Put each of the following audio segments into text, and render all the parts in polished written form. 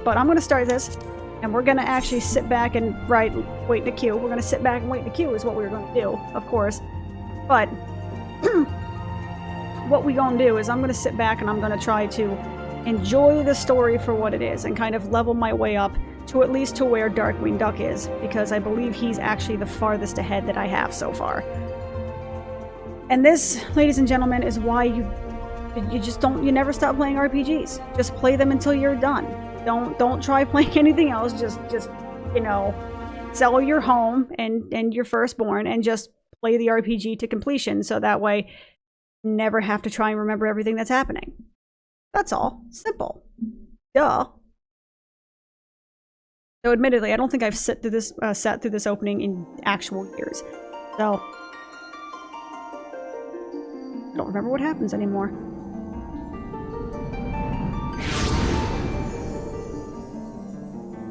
But I'm going to start this, and we're going to actually sit back and wait in the queue. We're going to sit back and wait in the queue is what we're going to do, of course. But what we're going to do is I'm going to sit back and I'm going to try to enjoy the story for what it is and kind of level my way up to at least to where Darkwing Duck is, because I believe he's actually the farthest ahead that I have so far. And this, ladies and gentlemen, is why you never stop playing RPGs. Just play them until you're done. Don't try playing anything else. Just you know, sell your home and your firstborn and just play the RPG to completion, so that way you never have to try and remember everything that's happening. That's all. Simple. Duh. So admittedly, I don't think I've sat through this opening in actual years. So I don't remember what happens anymore.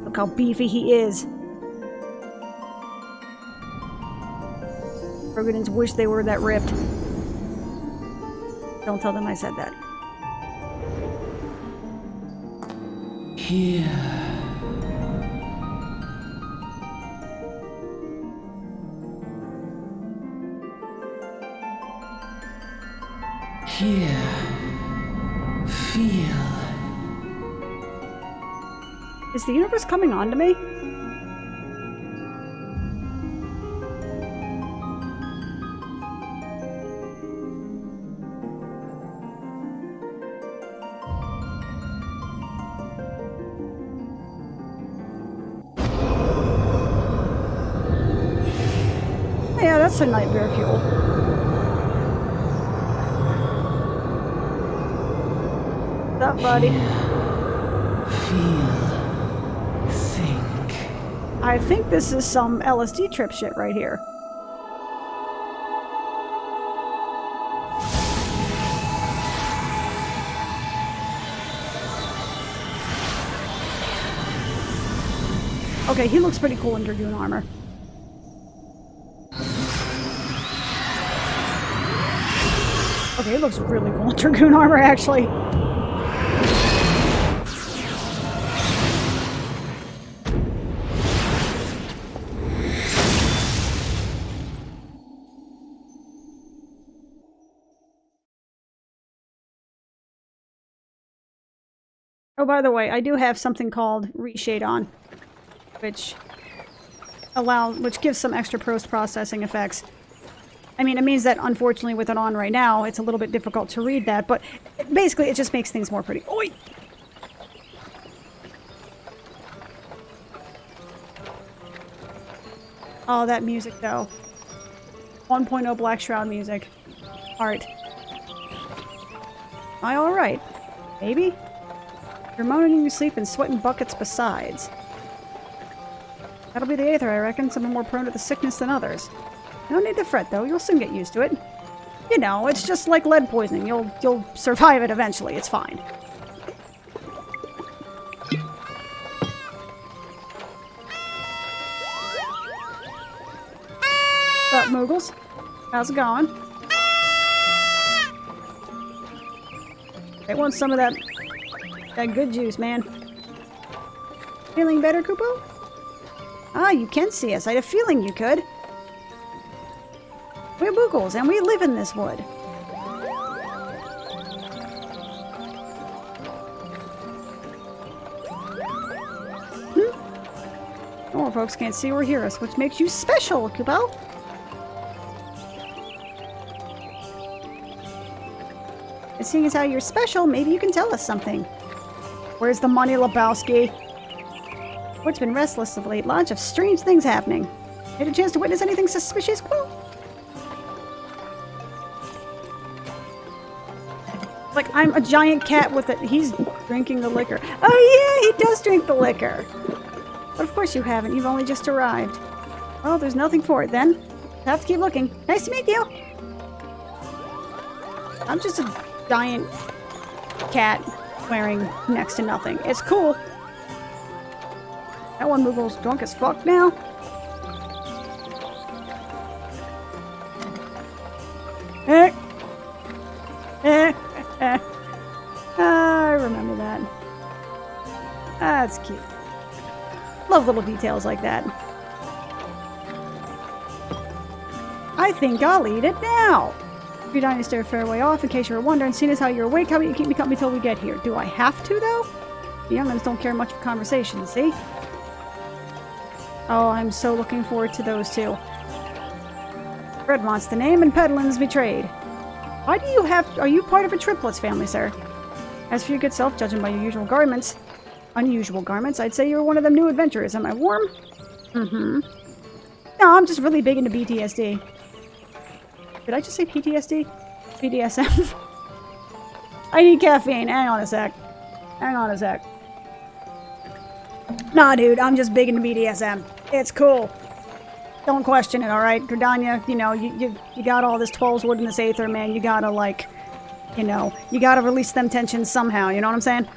Look how beefy he is. Rogadins wish they were that ripped. Don't tell them I said that. Here. Here. Feel. Is the universe coming on to me? Yeah, that's a nightmare fuel. What's up, buddy? Feel. Think. I think this is some LSD trip shit right here. Okay, he looks pretty cool in Dragoon armor. Okay, it looks really cool in Dragoon armor, actually. Oh, by the way, I do have something called Reshade on, which gives some extra post-processing effects. I mean, it means that, unfortunately, with it on right now, it's a little bit difficult to read that, but basically it just makes things more pretty. Oi! Oh, that music, though. 1.0 Black Shroud music. Art. Am I alright? Maybe? You're moaning in your sleep and sweating buckets besides. That'll be the Aether, I reckon. Some are more prone to the sickness than others. No need to fret, though. You'll soon get used to it. You know, it's just like lead poisoning. You'll survive it eventually. It's fine. What's up, Moogles? How's it going? They want some of that good juice, man. Feeling better, Kupo? Ah, you can see us. I had a feeling you could. We're Boogles, and we live in this wood. Normal folks can't see or hear us, which makes you special, Kupo. And seeing as how you're special, maybe you can tell us something. Where's the money, Lebowski? Wood's been restless of late. Lots of strange things happening. Had a chance to witness anything suspicious, Quill? Like, I'm a giant cat with it. He's drinking the liquor. Oh yeah, he does drink the liquor. But of course you haven't. You've only just arrived. Well, there's nothing for it then. Have to keep looking. Nice to meet you. I'm just a giant cat wearing next to nothing. It's cool. That one Moogle's drunk as fuck now. I remember that. That's cute. Love little details like that. I think I'll eat it now. GRIDANIA stared fairway off. In case you were wondering, seeing as how you're awake, how about you keep me company till we get here? Do I have to, though? The young'uns don't care much for conversation, see? Oh, I'm so looking forward to those two. Fred wants the name, and Pedlin's betrayed. Why do you have... Are you part of a triplets family, sir? As for your good self, judging by your unusual garments, I'd say you're one of them new adventurers. Am I warm? Mm-hmm. No, I'm just really big into PTSD. Did I just say PTSD? BDSM? I need caffeine. Hang on a sec. Nah, dude, I'm just big into BDSM. It's cool. Don't question it, alright? GRIDANIA, you know, you got all this 12's wood in this aether, man. You gotta, like, you know, you gotta release them tensions somehow, you know what I'm saying?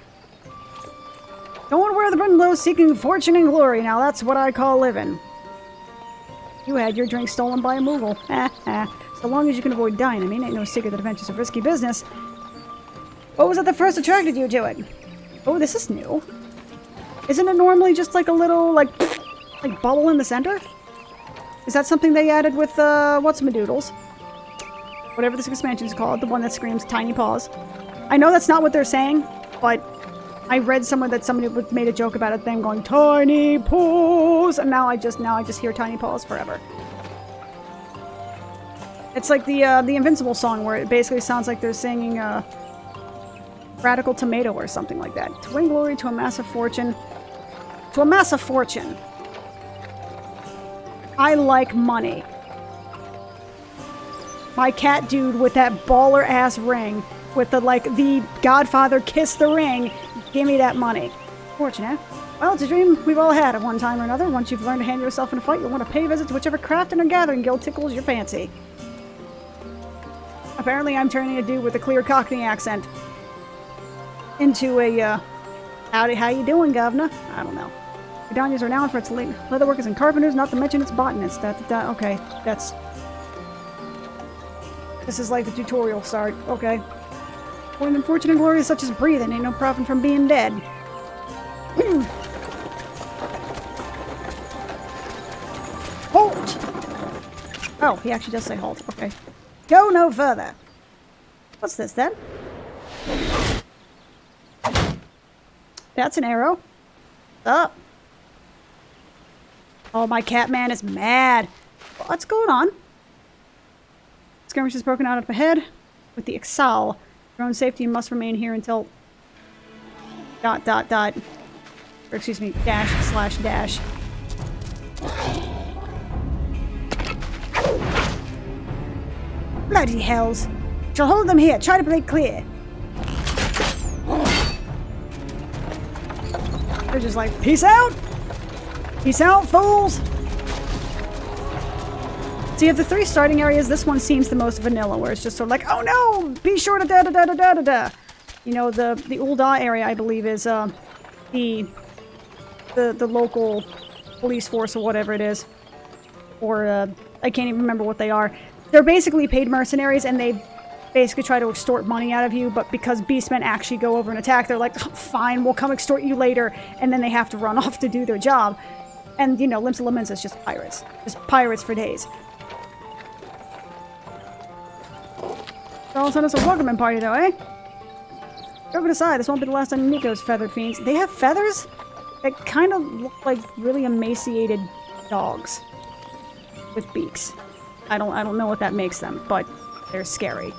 Don't wear the burden low seeking fortune and glory. Now that's what I call living. You had your drink stolen by a Moogle. So long as you can avoid dying, I mean, ain't no secret that adventure's a risky business. What was it that first attracted you to it? Oh, this is new. Isn't it normally just like a little, like bubble in the center? Is that something they added with, what's-my-doodles? Whatever this expansion is called, the one that screams Tiny Paws. I know that's not what they're saying, but I read somewhere that somebody made a joke about it, them going, Tiny Paws! And now I just hear Tiny Paws forever. It's like the Invincible song where it basically sounds like they're singing, Radical Tomato or something like that. To win glory, to amass a fortune. To amass a fortune. I like money. My cat dude with that baller ass ring with the Godfather kiss the ring. Give me that money. Fortune, eh? Well, it's a dream we've all had at one time or another. Once you've learned to handle yourself in a fight, you'll want to pay a visit to whichever craft and gathering guild tickles your fancy. Apparently, I'm turning a dude with a clear Cockney accent into a, howdy, how you doing, governor? I don't know. GRIDANIA's renowned for its leatherworkers and carpenters, not to mention its botanists. Okay, that's... This is like the tutorial start. Okay. Point in fortune and glory such as breathing. Ain't no profit from being dead. Halt! Oh, he actually does say halt. Okay. Go no further. What's this, then? That's an arrow. Up. Oh, my cat man is mad. What's going on? Skirmish is broken out up ahead with the Exal. Your own safety, you must remain here until... ... Or excuse me, // Bloody hells. Shall hold them here. Try to play clear. They're just like, peace out! Peace out, fools! So you have the 3 starting areas. This one seems the most vanilla, where it's just sort of like, oh no! Be sure to da-da-da-da-da-da-da! You know, the Ul'dah area, I believe, is, the local police force or whatever it is. Or, I can't even remember what they are. They're basically paid mercenaries, and they basically try to extort money out of you, but because beastmen actually go over and attack, they're like, fine, we'll come extort you later, and then they have to run off to do their job. And, you know, Limps of Laments is just pirates. Just pirates for days. They'll send us a welcoming party, though, eh? Over to the side, this won't be the last on Nico's feathered fiends. They have feathers that kind of look like really emaciated dogs with beaks. I don't know what that makes them, but they're scary.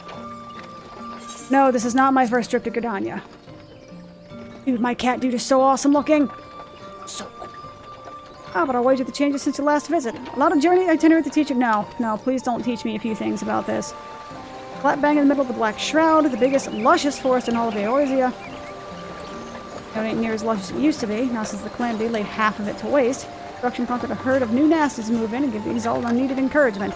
No, this is not my first trip to GRIDANIA. Dude, my cat dude is so awesome looking. So cool. Ah, but I'll wager the changes since your last visit. A lot of journey itinerary to teach you. No, please don't teach me a few things about this. Flat bang in the middle of the Black Shroud, the biggest, luscious forest in all of Eorzea. It ain't near as lush as it used to be, now since the Calamity laid half of it to waste. Destruction prompted a herd of new nasties to move in and give the Exalt unneeded encouragement.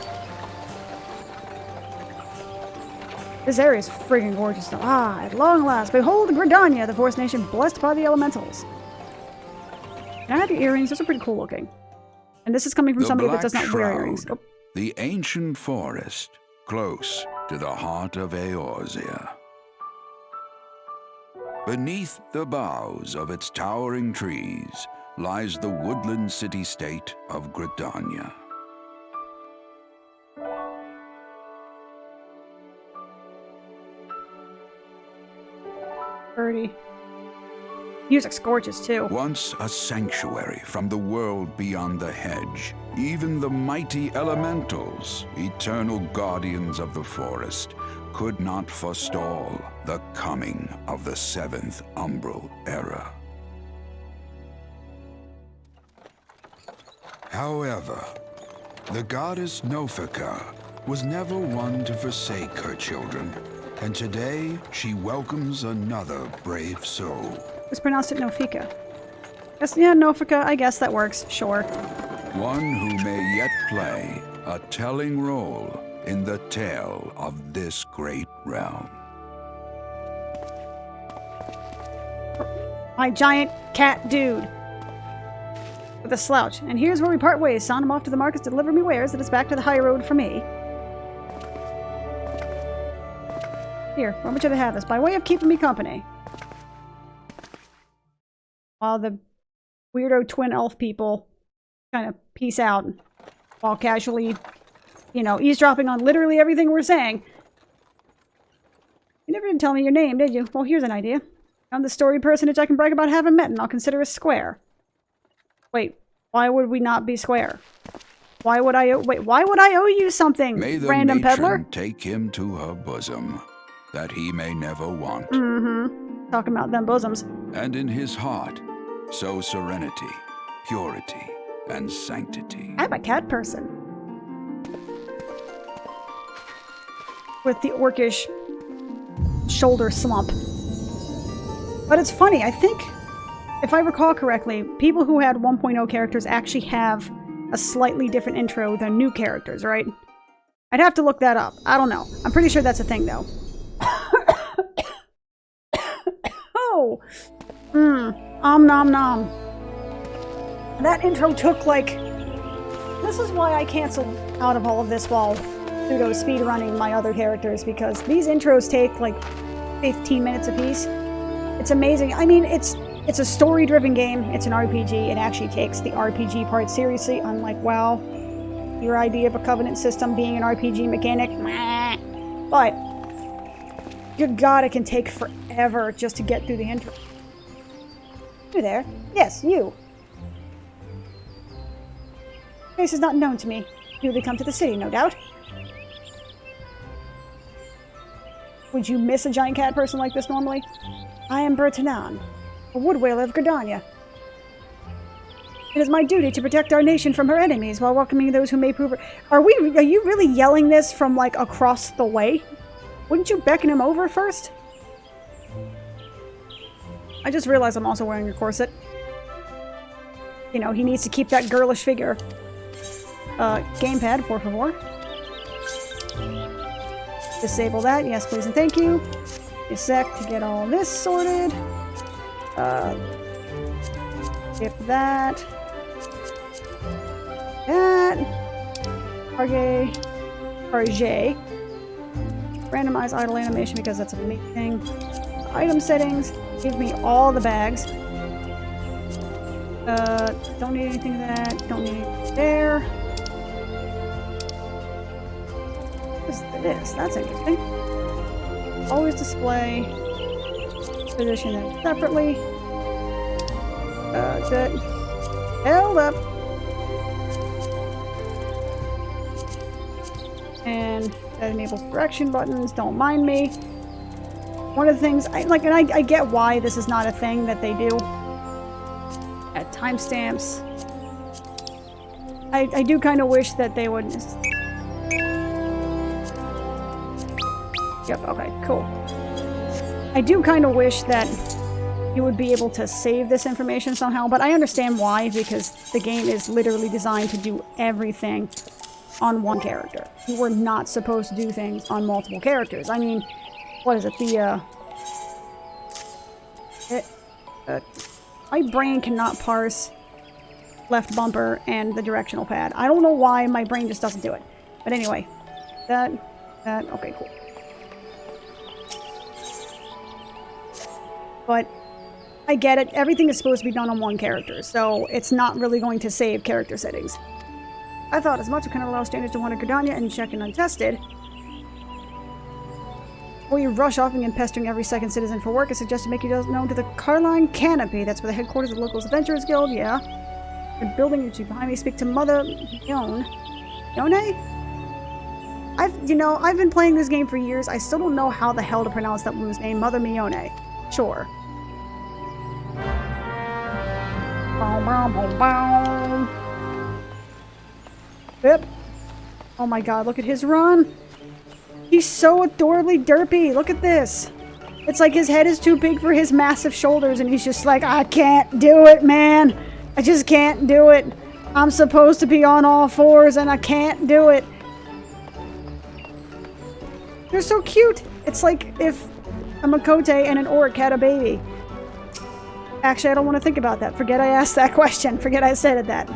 This area is friggin' gorgeous though. Ah, at long last, behold GRIDANIA, the forest nation blessed by the elementals. Can I have your earrings? Those are pretty cool looking. And this is coming from somebody that does not wear earrings. Oh. The ancient forest, close to the heart of Eorzea. Beneath the boughs of its towering trees lies the woodland city-state of GRIDANIA. Birdie. Music's gorgeous, too. Once a sanctuary from the world beyond the hedge, even the mighty elementals, eternal guardians of the forest, could not forestall the coming of the seventh umbral era. However, the goddess Nofika was never one to forsake her children, and today she welcomes another brave soul. Just pronounced it Nofika. Yes, yeah, Nofika, I guess that works, sure. One who may yet play a telling role in the tale of this great realm. My giant cat dude. With a slouch. And here's where we part ways, son. I'm off to the markets to deliver me wares that it's back to the high road for me. Here, why would you have this? By way of keeping me company. While the weirdo twin elf people kind of peace out while casually, you know, eavesdropping on literally everything we're saying. You never did tell me your name, did you? Well, here's an idea. I'm the storied personage I can brag about having met, and I'll consider us square. Wait, why would we not be square? Why would I owe you something, may the random peddler? Take him to her bosom, that he may never want. Mm-hmm. Talking about them bosoms. And in his heart, sow serenity, purity, and sanctity. I'm a cat person. With the orcish shoulder slump. But it's funny, I think, if I recall correctly, people who had 1.0 characters actually have a slightly different intro than new characters, right? I'd have to look that up. I don't know. I'm pretty sure that's a thing, though. Oh! Nom nom. That intro took, like... This is why I canceled out of all of this while pseudo speedrunning my other characters, because these intros take, like, 15 minutes apiece. It's amazing. I mean, it's a story-driven game. It's an RPG. It actually takes the RPG part seriously, unlike WoW. Your idea of a covenant system being an RPG mechanic, meh. But, good God, it can take forever just to get through the intro. You there? Yes, you. Face is not known to me. Newly come to the city, no doubt. Would you miss a giant cat person like this normally? I am Bertanan, a wood wailer of GRIDANIA. It is my duty to protect our nation from her enemies while welcoming those who may prove her. Are you really yelling this from, like, across the way? Wouldn't you beckon him over first? I just realized I'm also wearing a corset. You know, he needs to keep that girlish figure. Gamepad, por favor. Disable that, yes please and thank you. A sec to get all this sorted. Skip that. Target. Randomize idle animation because that's a main thing. Item settings. Give me all the bags. Don't need anything of that. Don't need anything there. What is this? That's interesting. Always display. Position them separately. Good. Held up. And that enables direction buttons. Don't mind me. One of the things I get why this is not a thing that they do. At timestamps. I do kind of wish that they would. Yep. Okay. Cool. I do kind of wish that you would be able to save this information somehow, but I understand why, because the game is literally designed to do everything on one character. You were not supposed to do things on multiple characters. I mean, what is it? My brain cannot parse left bumper and the directional pad. I don't know why my brain just doesn't do it. But anyway, okay, cool. But I get it. Everything is supposed to be done on one character, so it's not really going to save character settings. I thought as much. We can allow strangers to wander GRIDANIA and check in untested. Before you rush off and begin pestering every second citizen for work, I suggest to make you known to the Carline Canopy. That's where the headquarters of the Locals Adventurers Guild, yeah. The building you behind me. Speak to Mother Yone. I've been playing this game for years. I still don't know how the hell to pronounce that woman's name. Mother Mione. Sure. Yep. Oh my god, look at his run. He's so adorably derpy. Look at this. It's like his head is too big for his massive shoulders and he's just like, I can't do it, man. I just can't do it. I'm supposed to be on all fours and I can't do it. They're so cute. It's like if a Makote and an Orc had a baby. Actually, I don't want to think about that. Forget I asked that question. Forget I said that.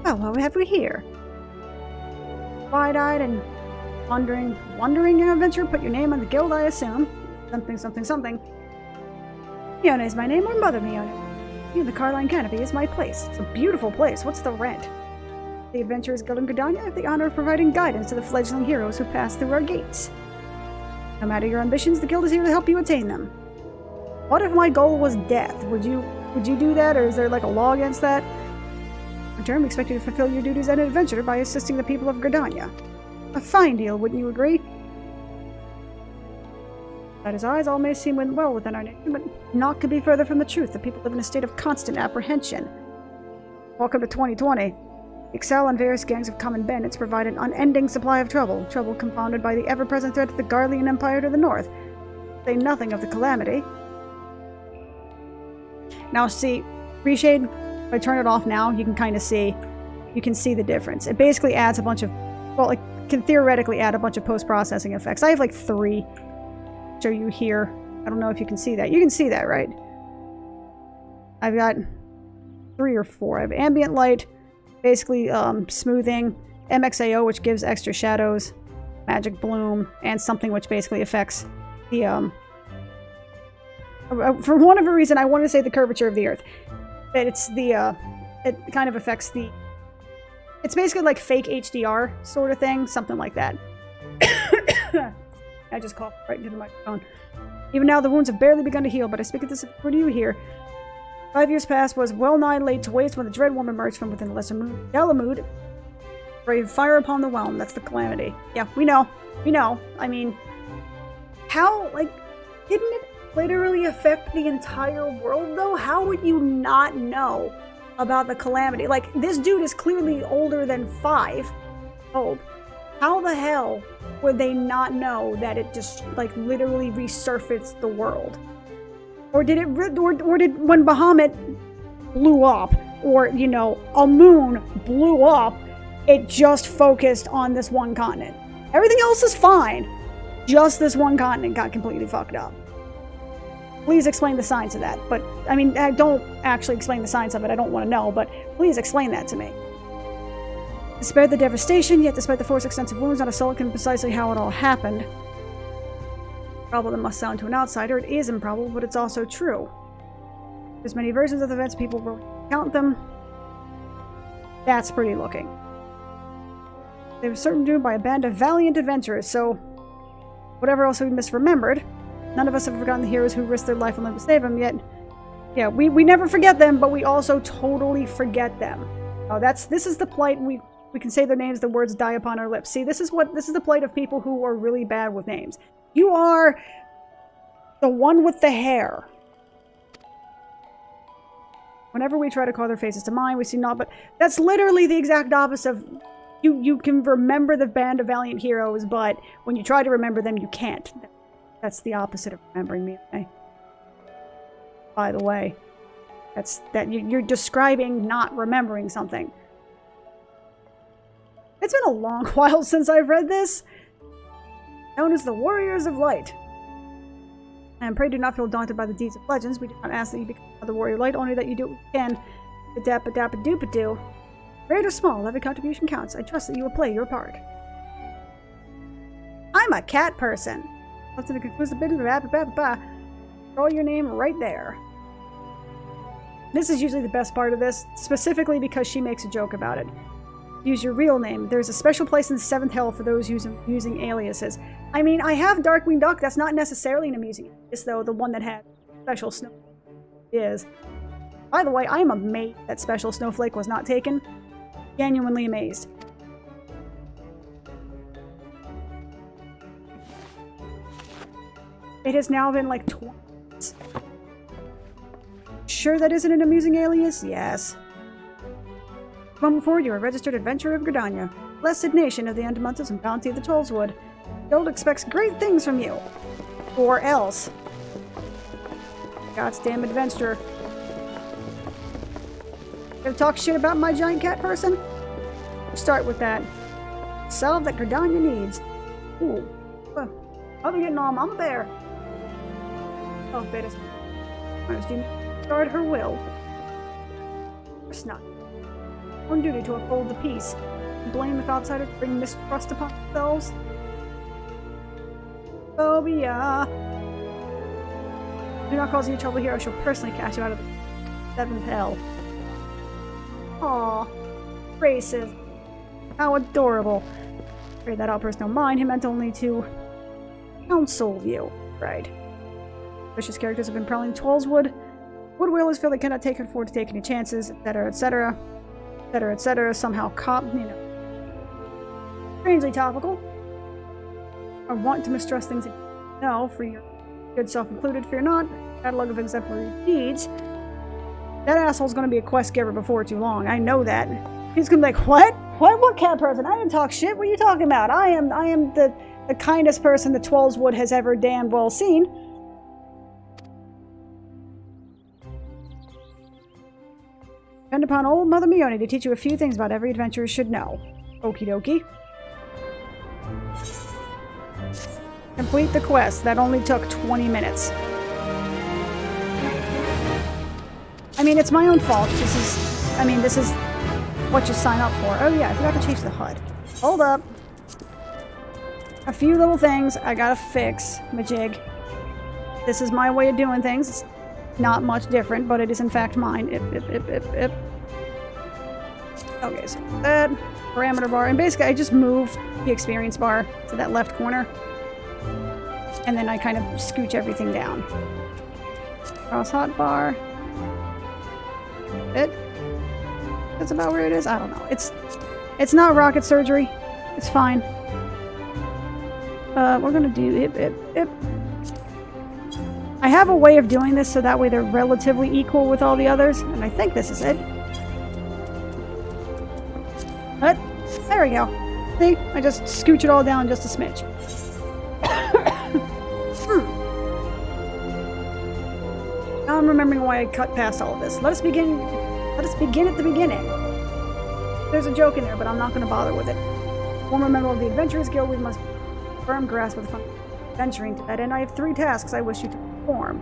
Oh, what have we here? Wide-eyed and wandering adventurer. Put your name on the guild, I assume. Something. Mione is my name, or Mother Mione. The Carline Canopy is my place. It's a beautiful place. What's the rent? The Adventurers Guild in GRIDANIA have the honor of providing guidance to the fledgling heroes who pass through our gates. No matter your ambitions, the guild is here to help you attain them. What if my goal was death? Would you do that, or is there like a law against that? In turn, we expect you to fulfill your duties as an adventurer by assisting the people of GRIDANIA. A fine deal, wouldn't you agree? At his eyes, all may seem well within our nation, but naught could be further from the truth. The people live in a state of constant apprehension. Welcome to 2020. Excel and various gangs of common bandits provide an unending supply of trouble compounded by the ever-present threat of the Garlean Empire to the north. Say nothing of the calamity. Now see, Reshade, if I turn it off now, you can see the difference. It basically adds a bunch of, well, it can theoretically add a bunch of post-processing effects. I have like 3. Show you here. I don't know if you can see that. You can see that, right? I've got 3 or 4. I have ambient light, basically smoothing, MXAO, which gives extra shadows, magic bloom, and something which basically affects the for whatever reason I want to say the curvature of the earth. But it's the it kind of affects the, it's basically like fake HDR sort of thing, something like that. I just coughed right into the microphone. Even now, the wounds have barely begun to heal, but I speak of this for you here. 5 years past was well nigh laid to waste when the Dread Woman emerged from within the lesser moon. Galamud, brave fire upon the whelm. That's the calamity. Yeah, we know. We know. I mean, how, like, didn't it literally affect the entire world, though? How would you not know about the calamity? Like, this dude is clearly older than 5. Oh. How the hell would they not know that it just, like, literally resurfaced the world? Or did it, or did, when Bahamut blew up, or, you know, a moon blew up, it just focused on this one continent? Everything else is fine. Just this one continent got completely fucked up. Please explain the science of that. But, I mean, don't actually explain the science of it. I don't want to know, but please explain that to me. Despite the devastation, yet despite the 4 extensive wounds, not a soul can precisely how it all happened. Probable that must sound to an outsider. It is improbable, but it's also true. There's many versions of the events, people will count them. That's pretty looking. They were certain doomed by a band of valiant adventurers, so whatever else we misremembered, none of us have forgotten the heroes who risked their life and limb to save them, yet yeah, we never forget them, but we also totally forget them. Oh, this is the plight. We can say their names, the words die upon our lips. See, this is the plight of people who are really bad with names. You are the one with the hair. Whenever we try to call their faces to mind, we see not, but that's literally the exact opposite of, you can remember the band of valiant heroes, but when you try to remember them, you can't. That's the opposite of remembering me, okay? By the way, you're describing not remembering something. It's been a long while since I've read this. Known as the Warriors of Light. And pray do not feel daunted by the deeds of legends. We do not ask that you become the Warrior of Light, only that you do what you can. Adap-a-dap-a-doop-a-doo. Great or small, every contribution counts. I trust that you will play your part. I'm a cat person. Let's conclude the bit. Throw your name right there. This is usually the best part of this, specifically because she makes a joke about it. Use your real name. There's a special place in the 7th Hell for those using aliases. I mean, I have Darkwing Duck. That's not necessarily an amusing alias, though. The one that had Special Snowflake is. By the way, I am amazed that Special Snowflake was not taken. Genuinely amazed. It has now been like 20 minutes. Sure that isn't an amusing alias? Yes. Come forward, you are a registered adventurer of GRIDANIA, blessed nation of the Andamantas and bounty of the Tollswood. The Guild expects great things from you. Or else. Goddamn adventurer. Gonna talk shit about my giant cat person? Start with that. Salve that GRIDANIA needs. Ooh. I'll be getting all Mama Bear. Oh, Beta's. Guard her will. Of course not. On duty to uphold the peace. Blame if outsiders bring mistrust upon themselves. Phobia. Do not cause any trouble here. I shall personally cast you out of the 7th Hell. Aww. Racist. How adorable. Pray that outburst don't mind. He meant only to counsel you. Right. Vicious characters have been prowling Tollswood. Wood whalers feel they cannot afford to take any chances, etc., etc., etc., etc. Somehow strangely topical. I want to mistrust things. No, for your good self included. Fear not. Catalog of exemplary deeds. That asshole's going to be a quest giver before too long. I know that. He's going to be like, what? What cat person? I didn't talk shit. What are you talking about? I am the kindest person the Tollswood has ever damn well seen. Depend upon old Mother Mione to teach you a few things about every adventurer should know. Okie dokie. Complete the quest. That only took 20 minutes. I mean, it's my own fault. This is what you sign up for. Oh yeah, I forgot to change the HUD. Hold up. A few little things I gotta fix, majig. This is my way of doing things. It's not much different, but it is in fact mine. Okay, so that parameter bar, and basically I just moved the experience bar to that left corner, and then I kind of scooch everything down. Cross hotbar. That's about where it is. I don't know. It's not rocket surgery. It's fine. We're gonna do I have a way of doing this so that way they're relatively equal with all the others, and I think this is it. But there we go. See? I just scooch it all down just a smidge. Now I'm remembering why I cut past all of this. Let us begin at the beginning. There's a joke in there, but I'm not going to bother with it. Former member of the Adventurers Guild, we must firm grasp of the fun of adventuring. To that end, I have 3 tasks I wish you to perform.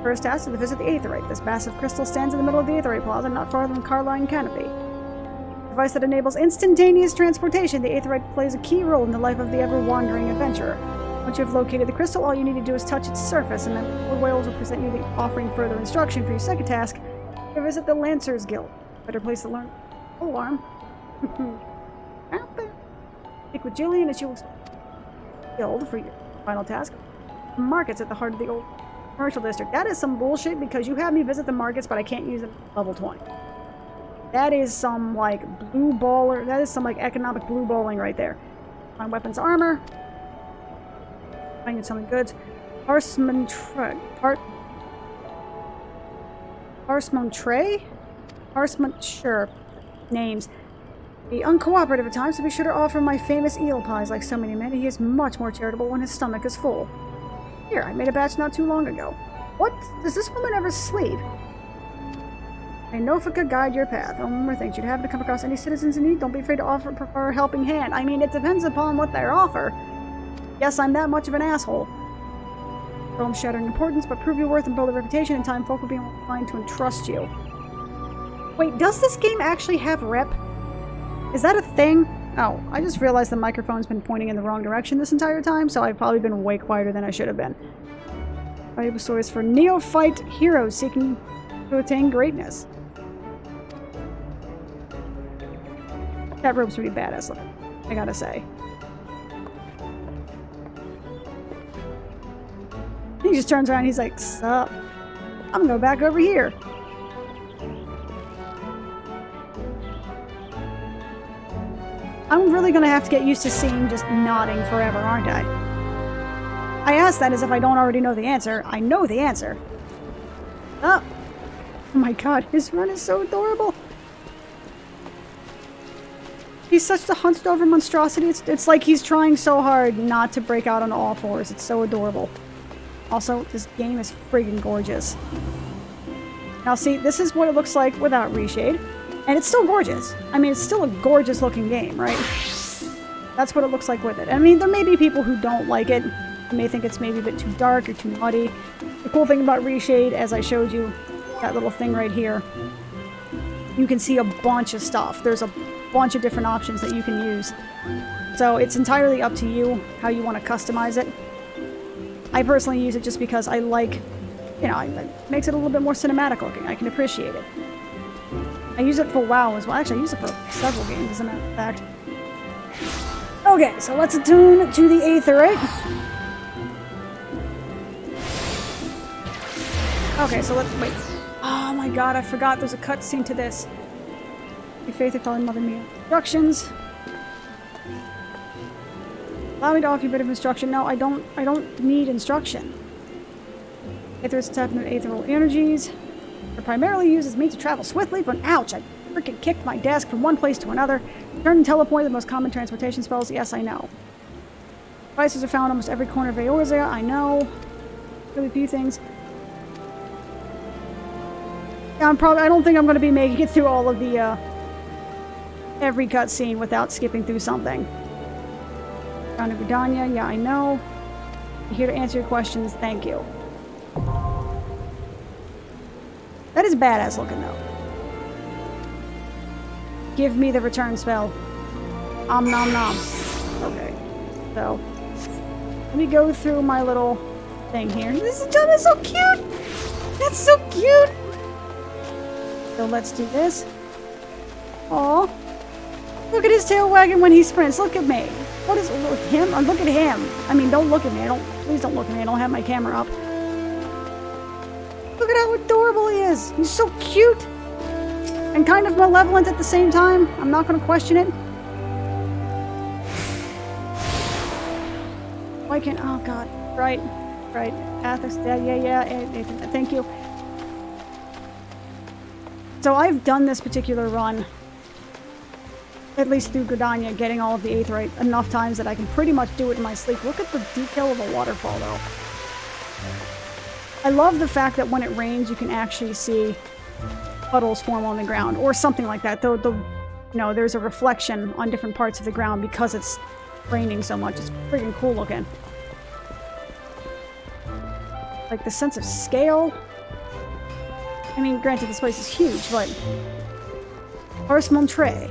First task is to visit the Aetheryte. This massive crystal stands in the middle of the Aetheryte Plaza, not farther than Carline Canopy. A device that enables instantaneous transportation, the Aetheryte plays a key role in the life of the ever-wandering adventurer. Once you have located the crystal, all you need to do is touch its surface, and then the whales will present you the offering further instruction for your second task. To visit the Lancers Guild. Better place to learn. Alarm. Speak with Jillian and she will guild for your final task. Markets at the heart of the old commercial district. That is some bullshit because you have me visit the markets, but I can't use them at level 20. That is some like blue baller. That is some like economic blue balling right there. Find weapons, armor. Find something goods. Parsemontre. Sure. Names. Be uncooperative at times, so be sure to offer my famous eel pies like so many men. He is much more charitable when his stomach is full. Here, I made a batch not too long ago. What? Does this woman ever sleep? May Nofika guide your path. Oh, one more thing. Should you happen to come across any citizens in need, don't be afraid to prefer a helping hand. I mean, it depends upon what they offer. Yes, I'm that much of an asshole. Realms shatter in importance, but prove your worth and build a reputation in time, folk will be inclined to entrust you. Wait, does this game actually have rep? Is that a thing? Oh, I just realized the microphone's been pointing in the wrong direction this entire time, so I've probably been way quieter than I should have been. Valuable stories for neophyte heroes seeking to attain greatness. That rope's pretty badass looking, I gotta say. He just turns around and he's like, sup? I'm gonna go back over here. I'm really gonna have to get used to seeing just nodding forever, aren't I? I ask that as if I don't already know the answer. I know the answer. Oh. Oh my god, his run is so adorable. He's such the hunched over monstrosity. It's like he's trying so hard not to break out on all fours. It's so adorable. Also, this game is friggin' gorgeous. Now see, this is what it looks like without reshade. And it's still gorgeous. I mean, it's still a gorgeous looking game, right? That's what it looks like with it. I mean, there may be people who don't like it. They may think it's maybe a bit too dark or too muddy. The cool thing about reshade, as I showed you, that little thing right here, you can see a bunch of stuff. There's a bunch of different options that you can use. So it's entirely up to you how you want to customize it. I personally use it just because I like, you know, it makes it a little bit more cinematic looking. I can appreciate it. I use it for WoW as well. Actually, I use it for several games, as a matter of fact. Okay, so let's attune to the Aetherite. Okay, so let's wait. Oh my god, I forgot there's a cutscene to this. Your faith, calling Mother Mia. Instructions. Allow me to offer you a bit of instruction. No, I don't need instruction. Aetherite's tapping into ethereal energies. They're primarily used as means to travel swiftly, but ouch, I freaking kicked my desk from one place to another. Turn and teleport are the most common transportation spells. Yes, I know. Devices are found almost every corner of Eorzea. I know. Really few things. Yeah, I don't think I'm going to be making it through all of the, every cutscene without skipping through something. Down to GRIDANIA. Yeah, I know. I'm here to answer your questions. Thank you. That is badass looking, though. Give me the return spell. Om nom nom. Okay. So, let me go through my little thing here. This is so cute! That's so cute! So let's do this. Aw. Look at his tail wagging when he sprints. Look at me. What is him? Look at him. I mean, don't look at me. Please don't look at me. I don't have my camera up. Look at how adorable he is. He's so cute. And kind of malevolent at the same time. I'm not going to question it. Why can't... Oh, God. Right. Athos. Yeah. Thank you. So I've done this particular run, at least through GRIDANIA, getting all of the Aetherite enough times that I can pretty much do it in my sleep. Look at the detail of the waterfall, though. I love the fact that when it rains, you can actually see puddles form on the ground, or something like that. Though, you know, there's a reflection on different parts of the ground because it's raining so much. It's freaking cool looking. Like the sense of scale. I mean, granted, this place is huge, but... Pars Montre.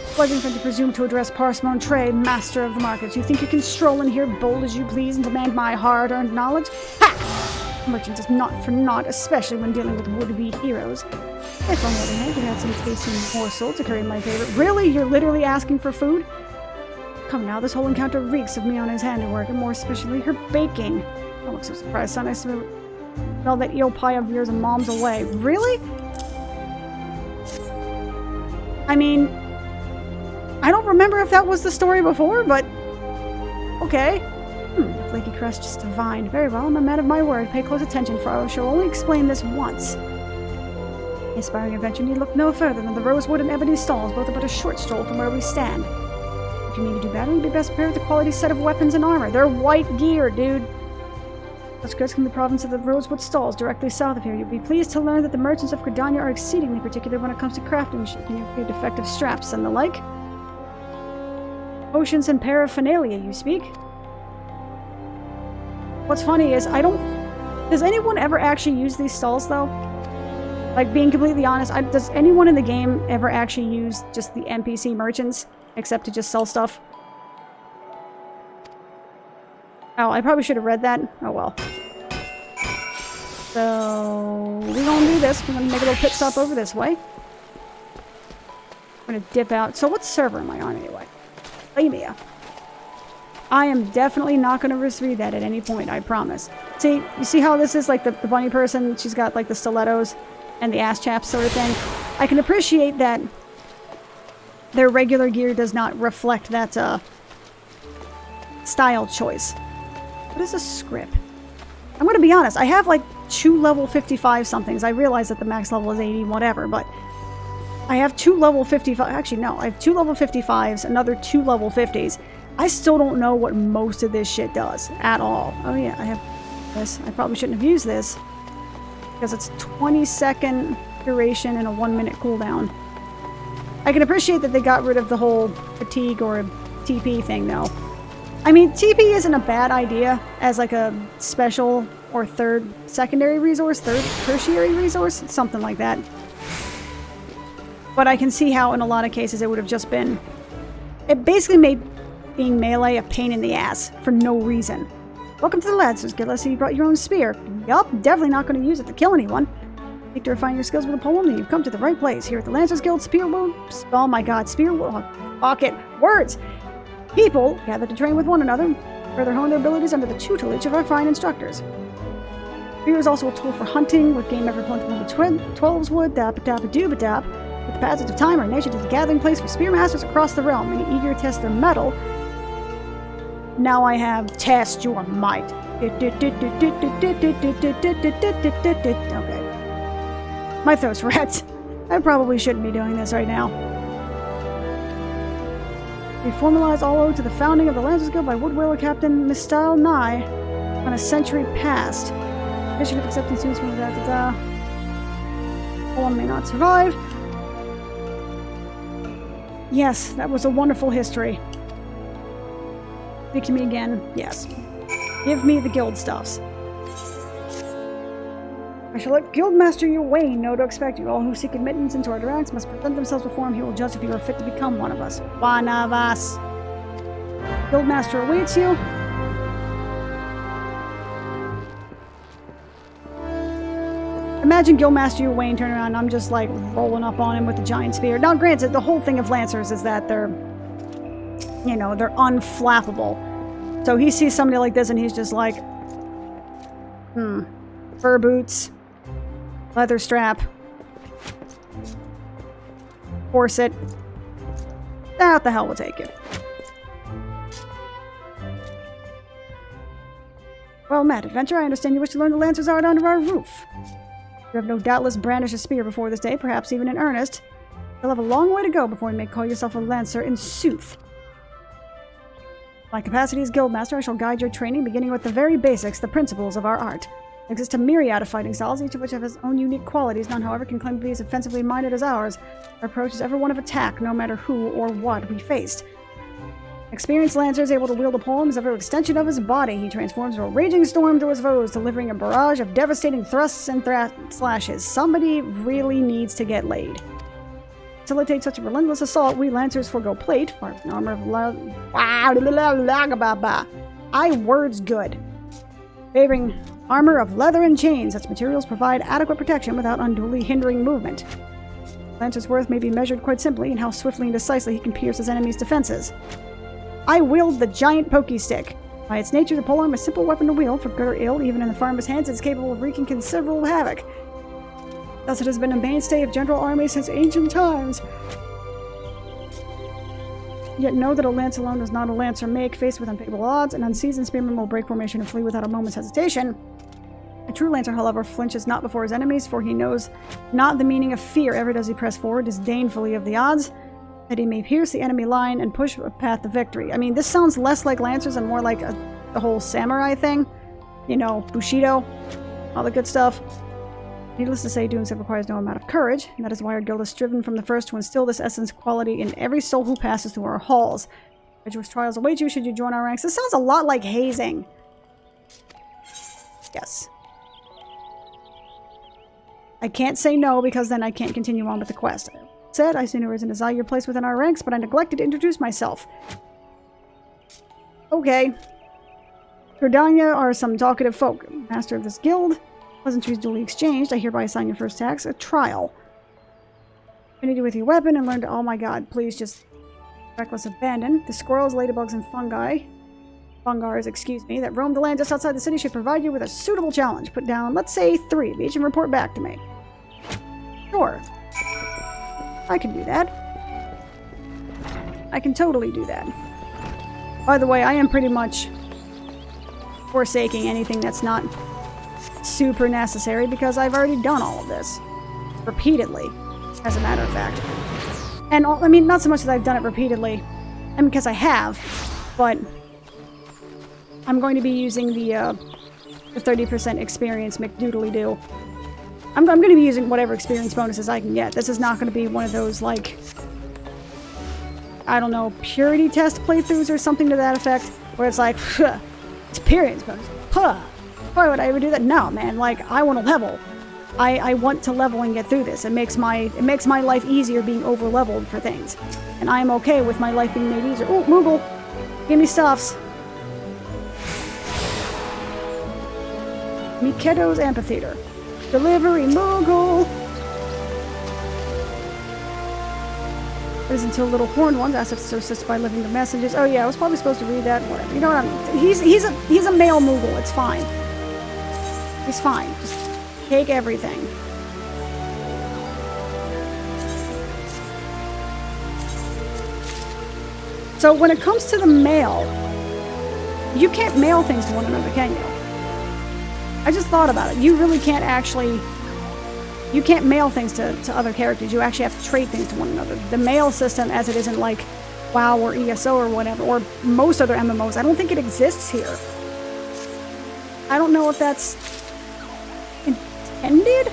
Pleasant to presume to address Pars Montre, master of the markets. You think you can stroll in here bold as you please and demand my hard-earned knowledge? Ha! Merchant is not for naught, especially when dealing with would-be heroes. If, on the other hand, you had some tasty morsel to carry my favorite... Really? You're literally asking for food? Come now, this whole encounter reeks of Miona's handiwork, and more especially her baking. Don't look so surprised, son. I smell that eel pie of yours and mom's away. Really? I mean, I don't remember if that was the story before, but okay. The flaky crust just divine. Very well, I'm a man of my word. Pay close attention, for I shall only explain this once. The aspiring adventure need look no further than the rosewood and ebony stalls, both are but a short stroll from where we stand. If you mean to do battle, you'd be best prepared with a quality set of weapons and armor. They're white gear, dude. Such goods from the province of the Rosewood Stalls, directly south of here. You'll be pleased to learn that the merchants of GRIDANIA are exceedingly particular when it comes to crafting, shipping your defective straps and the like. Potions and paraphernalia, you speak? What's funny is, does anyone ever actually use these stalls, though? Like, being completely honest, does anyone in the game ever actually use just the NPC merchants, except to just sell stuff? Oh, I probably should have read that. Oh well. So, we're gonna do this. We're gonna make a little pit stop over this way. I'm gonna dip out. So, what server am I on anyway? Lamia. I am definitely not gonna misread that at any point, I promise. See, you see how this is like the bunny person? She's got like the stilettos and the ass chaps sort of thing. I can appreciate that their regular gear does not reflect that style choice. What is a script? I'm gonna be honest, I have like 2 level 55 somethings. I realize that the max level is 80, whatever, but I have 2 level 55. Actually, no, I have 2 level 55s, another 2 level 50s. I still don't know what most of this shit does at all. Oh yeah, I have this. I probably shouldn't have used this because it's 20-second duration and a 1-minute cooldown. I can appreciate that they got rid of the whole fatigue or TP thing though. I mean, TP isn't a bad idea as like a special or third secondary resource, third tertiary resource, something like that. But I can see how in a lot of cases it would have just been... It basically made being melee a pain in the ass for no reason. Welcome to the Lancers Guild. I see you brought your own spear. Yup, definitely not going to use it to kill anyone. Seek to refine your skills with a poem, then you've come to the right place. Here at the Lancers Guild, spear wounds. Oh my god, spear wounds. Pocket words! People gather to train with one another, further hone their abilities under the tutelage of our fine instructors. Spear is also a tool for hunting, with game effort plenty of the 12's wood, dap-a-dap-a-dooba-dap. With the passage of time, our nation is a gathering place for spearmasters across the realm, many eager to test their mettle. Now I have test your might. Okay. My throat's wrecked. I probably shouldn't be doing this right now. We formalized all owed to the founding of the Lancers Guild by Woodwhaler Captain Mistal Nye on a century past. Mission of acceptance students from the poem may not survive. Yes, that was a wonderful history. Speak to me again. Yes. Give me the guild stuffs. I shall let Guildmaster Eorzea know to expect you. All who seek admittance into our ranks must present themselves before him. He will judge if you are fit to become one of us. One of us. Guildmaster awaits you. Imagine Guildmaster Eorzea turning around and I'm just like rolling up on him with the giant spear. Now granted, the whole thing of Lancers is that they're, you know, they're unflappable. So he sees somebody like this and he's just like, fur boots, leather strap, corset. What the hell will take it? Well met, adventurer, I understand you wish to learn the Lancer's art under our roof. You have no doubtless brandished a spear before this day, perhaps even in earnest. You'll have a long way to go before you may call yourself a Lancer in sooth. My capacity as Guildmaster, I shall guide your training, beginning with the very basics, the principles of our art. There exist a myriad of fighting styles, each of which have its own unique qualities. None, however, can claim to be as offensively minded as ours. Our approach is ever one of attack, no matter who or what we faced. Experienced Lancer is able to wield a poem as every extension of his body. He transforms into a raging storm to his foes, delivering a barrage of devastating thrusts and slashes. Somebody really needs to get laid. To facilitate such a relentless assault, we Lancers forego plate, armor of words good. Favoring armor of leather and chains. Such materials provide adequate protection without unduly hindering movement. Lancer's worth may be measured quite simply in how swiftly and decisively he can pierce his enemy's defenses. I wield the giant pokey stick. By its nature, the polearm is a simple weapon to wield, for good or ill. Even in the farmer's hands, it is capable of wreaking considerable havoc. Thus, it has been a mainstay of general armies since ancient times. Yet know that a lance alone does not a lancer make. Faced with unfavorable odds, an unseasoned spearman will break formation and flee without a moment's hesitation. A true lancer, however, flinches not before his enemies, for he knows not the meaning of fear, ever does he press forward disdainfully of the odds, that he may pierce the enemy line and push a path to victory. I mean, this sounds less like Lancers and more like the whole samurai thing. You know, Bushido, all the good stuff. Needless to say, doing so requires no amount of courage, and that is why our guild has striven from the first to instill this essence quality in every soul who passes through our halls. Vigorous trials await you should you join our ranks. This sounds a lot like hazing. Yes. I can't say no because then I can't continue on with the quest. Said, I soon arose and desire your place within our ranks, but I neglected to introduce myself. Okay. GRIDANIA are some talkative folk. Master of this guild. Pleasantries duly exchanged. I hereby assign your first task, a trial. Affinity with your weapon and learn to... Oh my god, please just... Reckless abandon. The squirrels, ladybugs, and fungars, excuse me, that roam the land just outside the city should provide you with a suitable challenge. Put down, let's say, 3 of each and report back to me. Sure. I can do that. I can totally do that. By the way, I am pretty much forsaking anything that's not super necessary because I've already done all of this. Repeatedly, as a matter of fact. And, I mean, not so much that I've done it repeatedly. I mean, because I have, but I'm going to be using the 30% experience McDoodly-doo. I'm going to be using whatever experience bonuses I can get. This is not going to be one of those, like, I don't know, purity test playthroughs or something to that effect, where it's like, experience bonus. Huh. Why would I ever do that? No, man. Like, I want to level. I want to level and get through this. It makes my life easier being over-leveled for things. And I'm okay with my life being made easier. Ooh, Moogle! Give me stuffs. Mikedo's Amphitheater. Delivery, Moogle! It is until little horned ones asked us to assist by living the messages. Oh yeah, I was probably supposed to read that. Whatever. You know what he's a male Moogle. It's fine. He's fine. Just take everything. So when it comes to the mail, you can't mail things to one another, can you? I just thought about it. You really can't actually... You can't mail things to other characters. You actually have to trade things to one another. The mail system, as it is in, like, WoW or ESO or whatever, or most other MMOs, I don't think it exists here. I don't know if that's intended?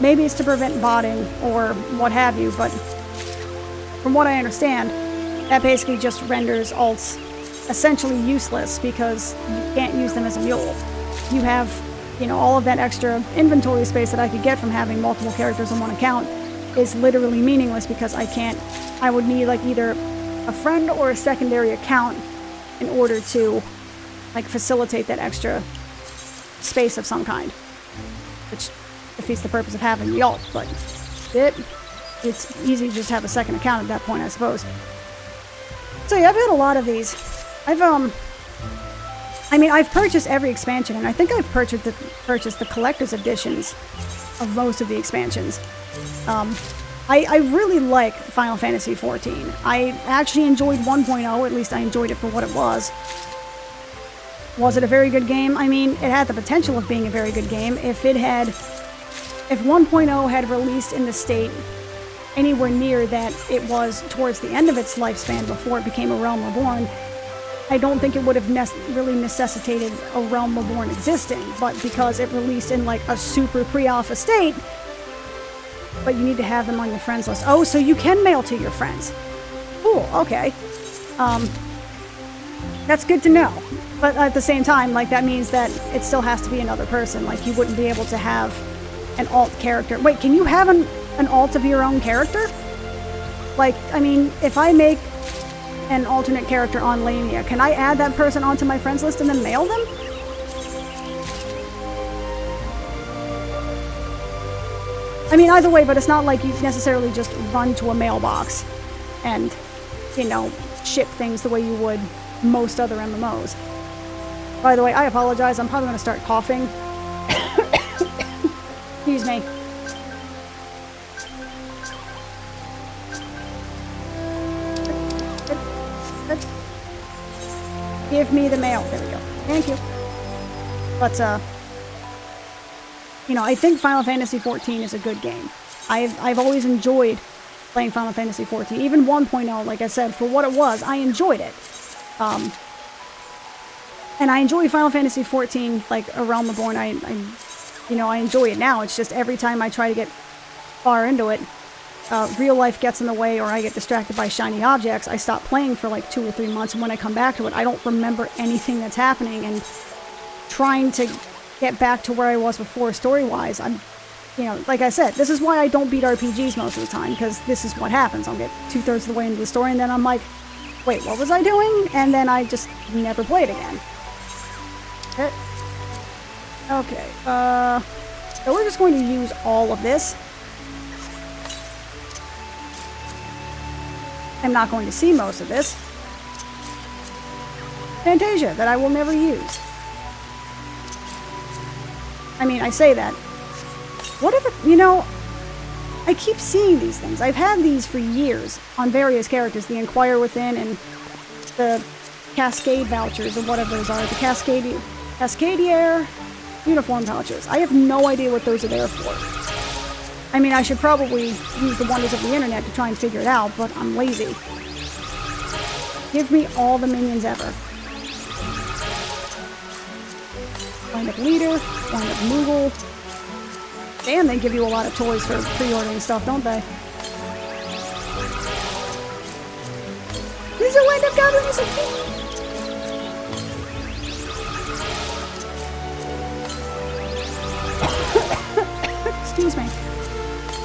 Maybe it's to prevent botting or what have you, but from what I understand, that basically just renders alts essentially useless because you can't use them as a mule. You have, you know, all of that extra inventory space that I could get from having multiple characters on one account is literally meaningless because I would need like either a friend or a secondary account in order to like facilitate that extra space of some kind, which defeats the purpose of having the alt, but it's easy to just have a second account at that point, I suppose. So yeah, I've had a lot of these. I've purchased every expansion, and I think I've purchased the collector's editions of most of the expansions. I really like Final Fantasy XIV. I actually enjoyed 1.0, at least I enjoyed it for what it was. Was it a very good game? I mean, it had the potential of being a very good game. If 1.0 had released in the state anywhere near that it was towards the end of its lifespan before it became a Realm Reborn, I don't think it would have really necessitated a Realm Reborn existing, but because it released in like a super pre-alpha state, but you need to have them on your friends list. Oh, so you can mail to your friends. Cool, okay. That's good to know. But at the same time, like, that means that it still has to be another person. Like, you wouldn't be able to have an alt character. Wait, can you have an alt of your own character? Like, I mean, if I make an alternate character on Lamia, can I add that person onto my friends list and then mail them? I mean, either way, but it's not like you necessarily just run to a mailbox and, you know, ship things the way you would most other MMOs. By the way, I apologize. I'm probably going to start coughing. Excuse me. Give me the mail. There we go. Thank you. But, you know, I think Final Fantasy XIV is a good game. I've always enjoyed playing Final Fantasy XIV. Even 1.0, like I said, for what it was, I enjoyed it. And I enjoy Final Fantasy XIV, like, A Realm Reborn. I enjoy it now. It's just every time I try to get far into it, real life gets in the way or I get distracted by shiny objects. I stop playing for like 2 or 3 months, and when I come back to it, I don't remember anything that's happening, and trying to get back to where I was before story-wise, I'm you know, like I said, this is why I don't beat RPGs most of the time, because this is what happens. I'll get 2/3 of the way into the story, and then I'm like, wait, what was I doing? And then I just never play it again. Okay, so we're just going to use all of this. I'm not going to see most of this. Fantasia, that I will never use. I mean, I say that. Whatever, you know, I keep seeing these things. I've had these for years on various characters. The Inquire Within and the Cascade vouchers, or whatever those are. The Cascadier uniform vouchers. I have no idea what those are there for. I mean, I should probably use the wonders of the internet to try and figure it out, but I'm lazy. Give me all the minions ever. Wind up leader, wind up Moogle. Damn, they give you a lot of toys for pre-ordering stuff, don't they? These are wind up goblins. Excuse me.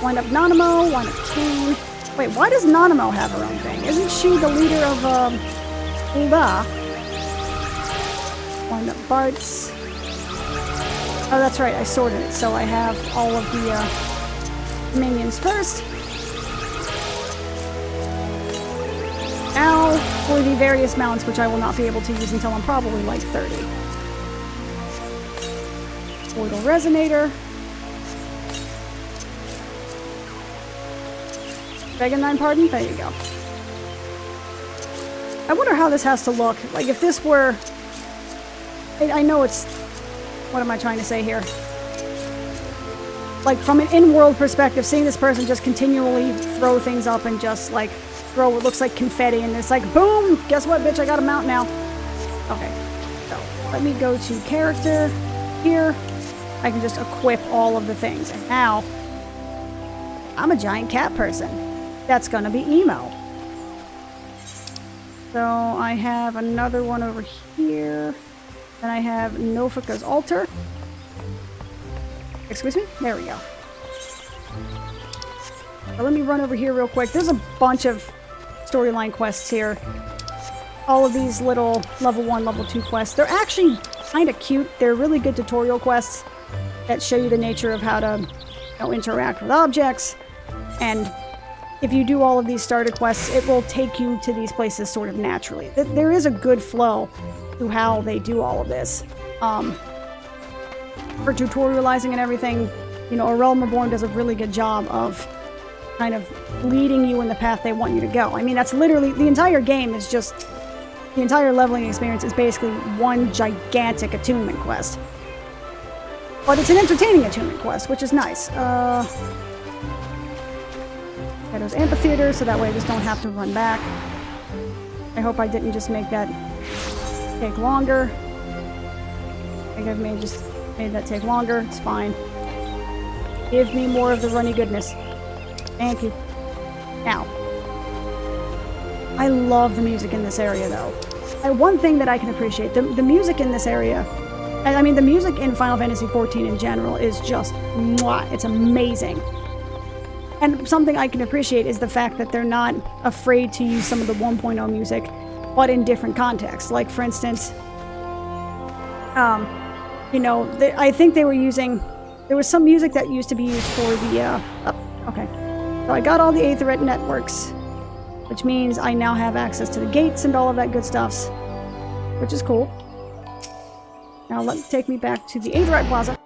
Wind up Nanamo, wind up Kane. Wait, why does Nanamo have her own thing? Isn't she the leader of, Ulda? Wind up Bartz. Oh, that's right, I sorted it, so I have all of the, minions first. Now, for the various mounts, which I will not be able to use until I'm probably like 30. Orbital Resonator. Beg and pardon? There you go. I wonder how this has to look. Like, if this were... I know it's... What am I trying to say here? Like, from an in-world perspective, seeing this person just continually throw things up and just, like, throw what looks like confetti, and it's like, boom! Guess what, bitch? I got a mount now. Okay. So, let me go to character. Here. I can just equip all of the things. And now, I'm a giant cat person. That's gonna be emo. So I have another one over here. Then I have Nofika's altar. Excuse me? There we go. So let me run over here real quick. There's a bunch of storyline quests here. All of these little level 1, level 2 quests. They're actually kind of cute. They're really good tutorial quests that show you the nature of how to, you know, interact with objects. And if you do all of these starter quests, it will take you to these places sort of naturally. There is a good flow to how they do all of this. For tutorializing and everything, you know, A Realm Reborn does a really good job of kind of leading you in the path they want you to go. I mean, that's literally, the entire game is just, the entire leveling experience is basically one gigantic attunement quest. But it's an entertaining attunement quest, which is nice. There's Amphitheater, so that way I just don't have to run back. I hope I didn't just make that take longer. I think I may have just made that take longer. It's fine. Give me more of the runny goodness. Thank you. Now, I love the music in this area, though. One thing that I can appreciate, the music in this area, I mean, the music in Final Fantasy XIV in general is just, mwah, it's amazing. And something I can appreciate is the fact that they're not afraid to use some of the 1.0 music, but in different contexts. Like, for instance, you know, I think they were using, there was some music that used to be used for the, okay. So I got all the Aetherite networks, which means I now have access to the gates and all of that good stuffs, which is cool. Now take me back to the Aetherite Plaza.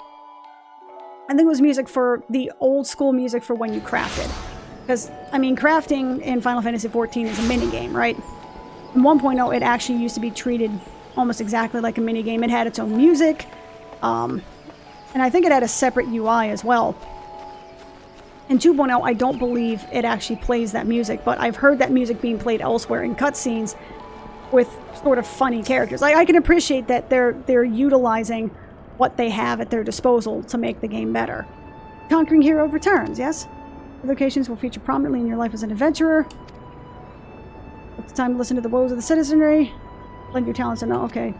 I think it was music for the old school music for when you crafted. Because, I mean, crafting in Final Fantasy XIV is a minigame, right? In 1.0, it actually used to be treated almost exactly like a minigame. It had its own music, and I think it had a separate UI as well. In 2.0, I don't believe it actually plays that music, but I've heard that music being played elsewhere in cutscenes with sort of funny characters. I can appreciate that they're utilizing what they have at their disposal to make the game better. Conquering Hero returns, yes? The locations will feature prominently in your life as an adventurer. It's time to listen to the woes of the citizenry. Lend your talents and okay.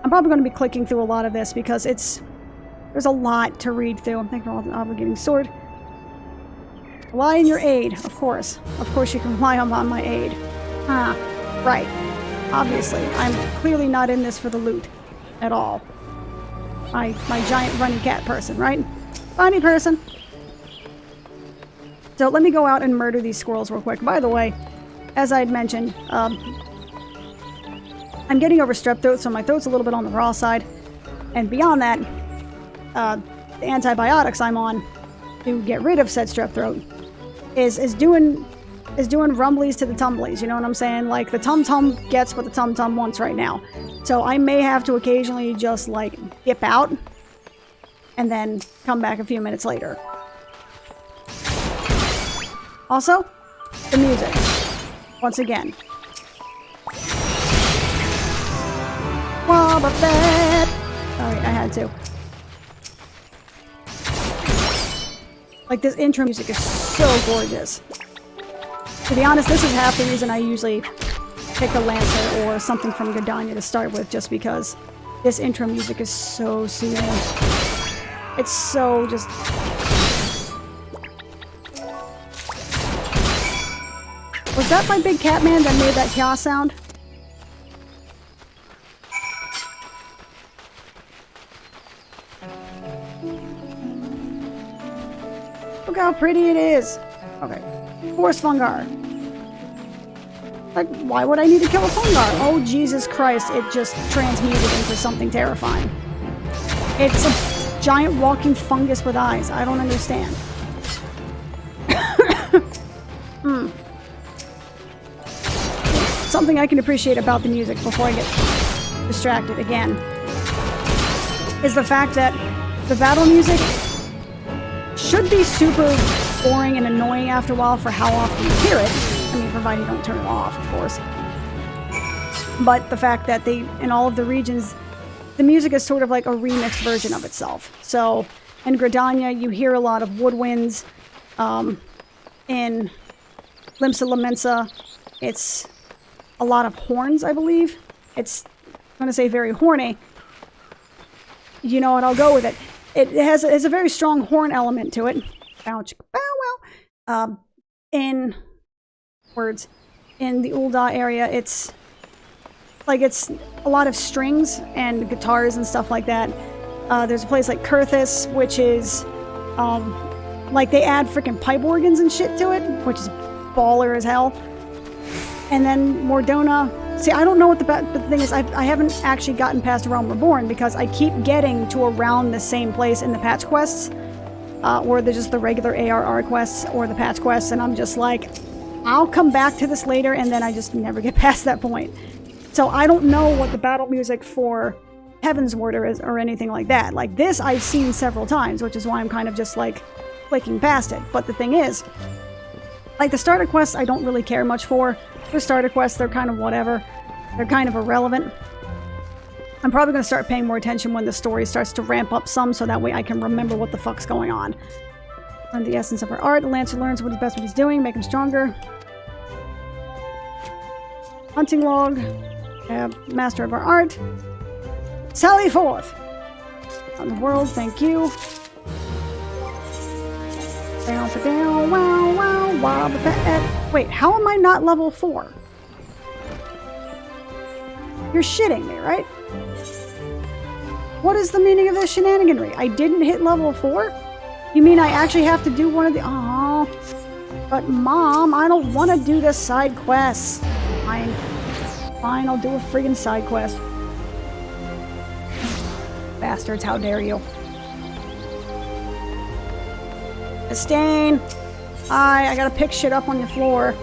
I'm probably going to be clicking through a lot of this because it's There's a lot to read through. I'm thinking of an obligating sword. Rely on your aid, of course. Of course you can rely on my aid. Ah, right. Obviously, I'm clearly not in this for the loot at all. My giant running cat person, right? Funny person. So let me go out and murder these squirrels real quick. By the way, as I had mentioned, I'm getting over strep throat, so my throat's a little bit on the raw side. And beyond that, the antibiotics I'm on to get rid of said strep throat is doing rumblies to the tumblies, you know what I'm saying? Like, the tum-tum gets what the tum-tum wants right now. So I may have to occasionally just, like, dip out and then come back a few minutes later. Also, the music. Once again. Wobba Fett! Sorry, I had to. Like, this intro music is so gorgeous. To be honest, this is half the reason I usually pick a Lancer or something from GRIDANIA to start with, just because this intro music is so soothing. It's so just... Was that my big cat man that made that chaos sound? Look how pretty it is. Okay. Force Fungar. Like, why would I need to kill a Fungar? Oh, Jesus Christ, it just transmuted into something terrifying. It's a giant walking fungus with eyes. I don't understand. Something I can appreciate about the music before I get distracted again is the fact that the battle music should be super boring and annoying after a while for how often you hear it. I mean, provided you don't turn it off, of course. But the fact that in all of the regions, the music is sort of like a remixed version of itself. So, in GRIDANIA, you hear a lot of woodwinds. In Limsa Lamensa, it's a lot of horns, I believe. It's, I'm going to say very horny. You know what, I'll go with it. It has a very strong horn element to it. Bow, chicka, bow, wow. In the Ul'dah area, it's a lot of strings and guitars and stuff like that. There's a place like Kurthis, which is like they add freaking pipe organs and shit to it, which is baller as hell. And then Mordona. See, I don't know what the thing is. I haven't actually gotten past Realm Reborn because I keep getting to around the same place in the patch quests, or they're just the regular ARR quests or the patch quests, and I'm just like, I'll come back to this later, and then I just never get past that point. So I don't know what the battle music for Heavensward is or anything like that. Like this, I've seen several times, which is why I'm kind of just like clicking past it. But the thing is, like the starter quests, I don't really care much for. The starter quests, they're kind of whatever. They're kind of irrelevant. I'm probably going to start paying more attention when the story starts to ramp up some, so that way I can remember what the fuck's going on. Learn the essence of our art. The Lancer learns what is best what he's doing, make him stronger. Hunting log. Master of our art. Sally forth! On the world, thank you. Down for down, wow, wow, wow. Wait, how am I not level 4? You're shitting me, right? What is the meaning of this shenaniganry? I didn't hit level 4? You mean I actually have to do one of the... Aww. But Mom, I don't want to do the side quests. Fine. Fine, I'll do a friggin' side quest. Bastards, how dare you. Disdain! I gotta pick shit up on your floor.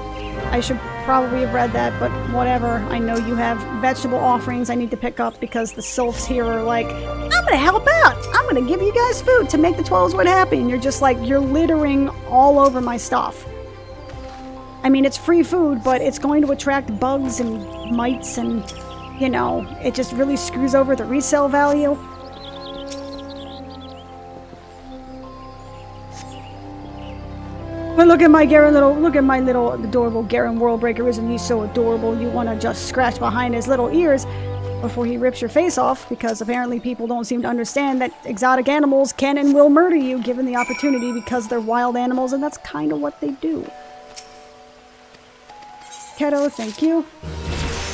I should probably have read that, but whatever. I know you have vegetable offerings I need to pick up because the sylphs here are like, I'm gonna help out! I'm gonna give you guys food to make the 12s wood happy, and you're just like, you're littering all over my stuff. I mean, it's free food, but it's going to attract bugs and mites and, you know, it just really screws over the resale value. But look at my little adorable Garen Worldbreaker. Isn't he so adorable? You want to just scratch behind his little ears. before he rips your face off, because apparently people don't seem to understand that exotic animals can and will murder you given the opportunity because they're wild animals, and that's kind of what they do. Keto, thank you.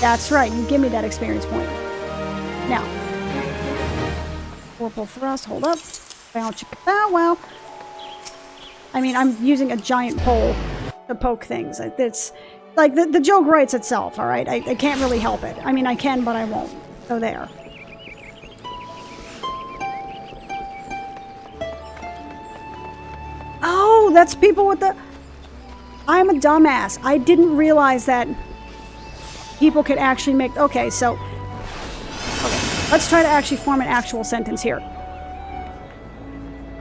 That's right, you give me that experience point. Now, Vorpal Thrust, hold up. Bow chicka bow wow. I mean, I'm using a giant pole to poke things. It's like the joke writes itself, alright? I can't really help it. I mean, I can, but I won't. So there. Oh, that's people with the... I'm a dumbass. I didn't realize that people could actually make... Okay, so... Okay, let's try to actually form an actual sentence here.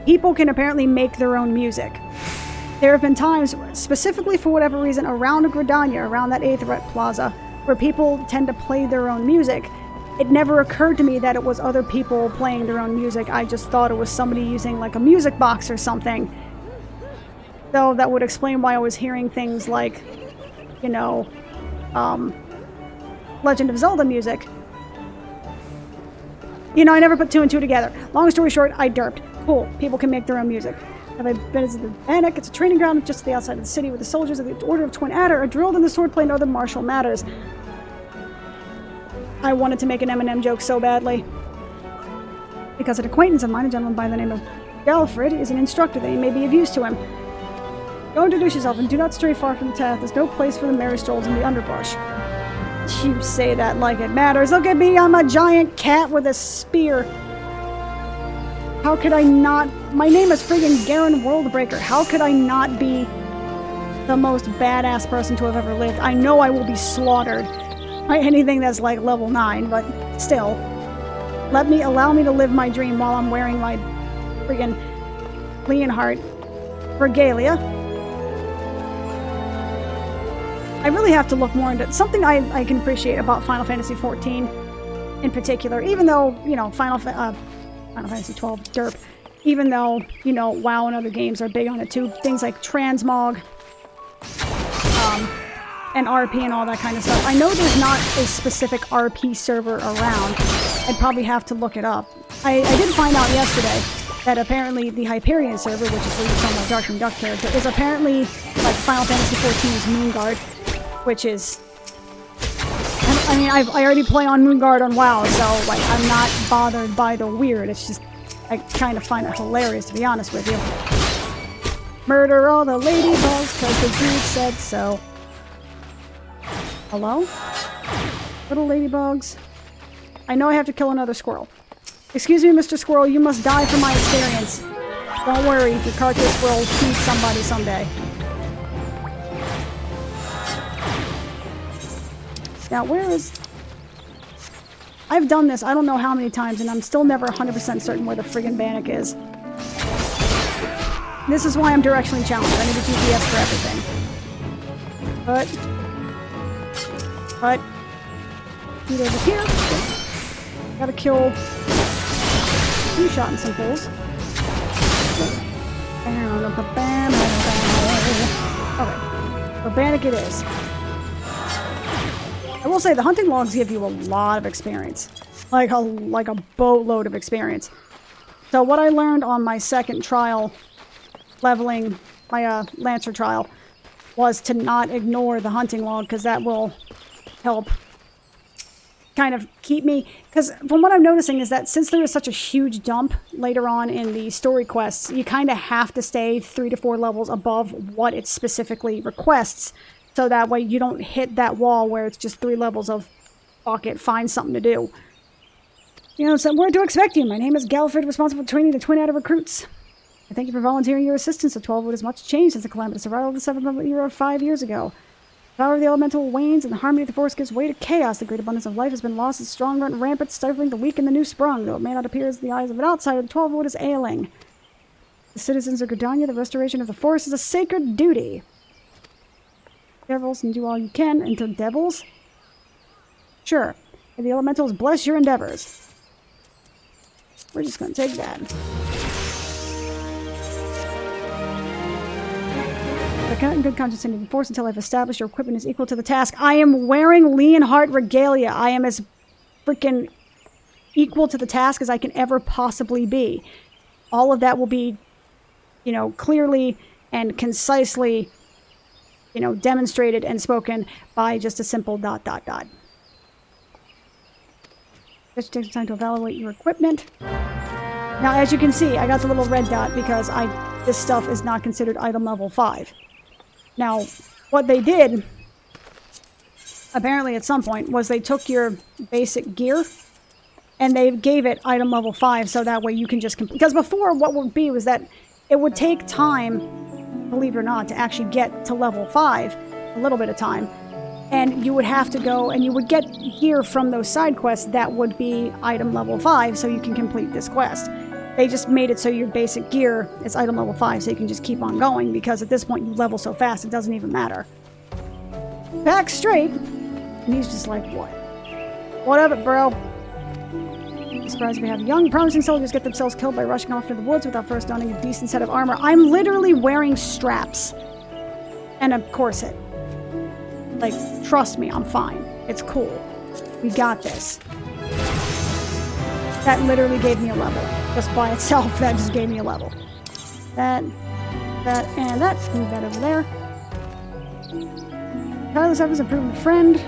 People can apparently make their own music. There have been times, specifically for whatever reason, around GRIDANIA, around that Aetheret Plaza, where people tend to play their own music. It never occurred to me that it was other people playing their own music. I just thought it was somebody using like a music box or something. Though that would explain why I was hearing things like, you know, Legend of Zelda music. You know, I never put two and two together. Long story short, I derped. Cool, people can make their own music. Have I visited the Bannock? It's a training ground just to the outside of the city where the soldiers of the Order of Twin Adder are drilled in the swordplay and other martial matters. I wanted to make an Eminem joke so badly. Because an acquaintance of mine, a gentleman by the name of Galfred, is an instructor that you may be of use to him. Go introduce yourself and do not stray far from the path. There's no place for the merry strolls in the underbrush. You say that like it matters. Look at me, I'm a giant cat with a spear. How could I not... My name is friggin' Garen Worldbreaker. How could I not be the most badass person to have ever lived? I know I will be slaughtered by anything that's like level 9, but still. Allow me to live my dream while I'm wearing my friggin' Leonhardt regalia. I really have to look more into something I can appreciate about Final Fantasy XIV in particular, even though, you know, Final Fantasy XII, derp. Even though, you know, WoW and other games are big on it too. Things like transmog, and RP and all that kind of stuff. I know there's not a specific RP server around. I'd probably have to look it up. I did find out yesterday that apparently the Hyperion server, which is where you saw my Darkwing Duck character, is apparently like Final Fantasy XIV's Moonguard, which is... I mean, I already play on Moonguard on WoW, so like I'm not bothered by the weird. It's just I kind of find it hilarious, to be honest with you. Murder all the ladybugs, cause the dude said so. Hello? Little ladybugs. I know I have to kill another squirrel. Excuse me, Mr. Squirrel, you must die for my experience. Don't worry, your carcass will feed somebody someday. Now, where is... I've done this I don't know how many times, and I'm still never 100% certain where the friggin' Bannock is. This is why I'm directionally challenged. I need a GPS for everything. But... Get over here. Gotta kill... 2 shot and some fools. Okay. So Bannock it is. I will say the hunting logs give you a lot of experience. Like a boatload of experience. So what I learned on my second trial, leveling my Lancer trial, was to not ignore the hunting log, because that will help kind of keep me... Because from what I'm noticing is that since there is such a huge dump later on in the story quests, you kind of have to stay 3 to 4 levels above what it specifically requests. So that way you don't hit that wall where it's just 3 levels of, fuck it, find something to do. You know, so where to expect you? My name is Galfred, responsible for training the Twin Adder recruits. I thank you for volunteering your assistance. The 12 wood has much changed since the calamitous arrival of the 7th era 5 years ago. The power of the elemental wanes and the harmony of the force gives way to chaos. The great abundance of life has been lost. It's strong and rampant, stifling the weak and the new sprung. Though it may not appear as the eyes of an outsider, the 12 wood is ailing. The citizens of GRIDANIA, the restoration of the forest is a sacred duty. Devils, and do all you can into devils? Sure. May the elementals bless your endeavors. We're just gonna take that. I cannot in good conscience send you the force until I've established your equipment is equal to the task. I am wearing Leonhardt regalia. I am as freaking equal to the task as I can ever possibly be. All of that will be, you know, clearly and concisely, you know, demonstrated and spoken by just a simple ... Just take some time to evaluate your equipment. Now, as you can see, I got the little red dot because this stuff is not considered item level 5. Now, what they did, apparently at some point, was they took your basic gear and they gave it item level 5 so that way you can just complete. Because before, what would be was that it would take time, believe it or not, to actually get to level 5, a little bit of time. And you would have to go, and you would get gear from those side quests that would be item level 5 so you can complete this quest. They just made it so your basic gear is item level 5 so you can just keep on going, because at this point you level so fast it doesn't even matter. Back straight, and he's just like, what? What of it, bro? I'm surprised we have young, promising soldiers get themselves killed by rushing off to the woods without first donning a decent set of armor. I'm literally wearing straps and a corset. Like, trust me, I'm fine. It's cool. We got this. That literally gave me a level. Just by itself, that just gave me a level. That, and that. Move that over there. Tireless efforts improving friend.